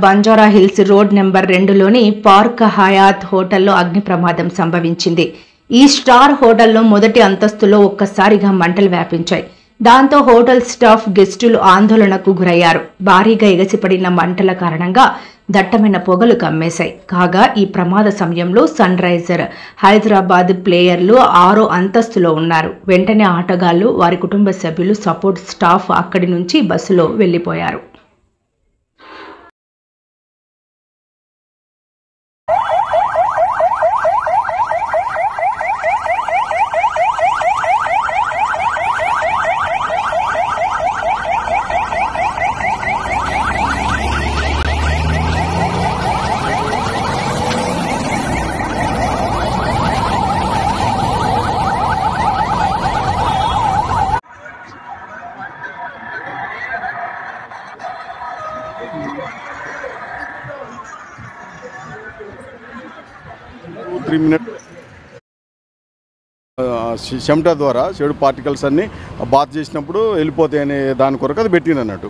Banjara Hills road number 2లోని Park Hyatt హోటల్లో అగ్ని ప్రమాదం సంభవించింది. ఈ స్టార్ హోటల్లో మొదటి అంతస్తులో ఒక్కసారిగా మంటలు వ్యాపించాయి. దాంతో హోటల్ స్టాఫ్, గెస్టులు ఆందోళనకు గురయ్యారు. భారీగా ఎగసిపడిన మంటల కారణంగా దట్టమైన పొగలు కమ్మేశాయి. కాగా ఈ ప్రమాద సమయంలో సన్ రైజర్ హైదరాబాద్ ప్లేయర్లు 6వ అంతస్తులో ఉన్నారు. వెంటనే ఆటగాళ్లు, వారి కుటుంబ సభ్యులు, సపోర్ట్ స్టాఫ్ అక్కడి నుంచి బస్సులో వెళ్లిపోయారు. చెమట ద్వారా చెడు పార్టికల్స్ అన్నీ బాత్ చేసినప్పుడు వెళ్ళిపోతాయి అనే దాని కొరకు అది పెట్టింది అన్నట్టు.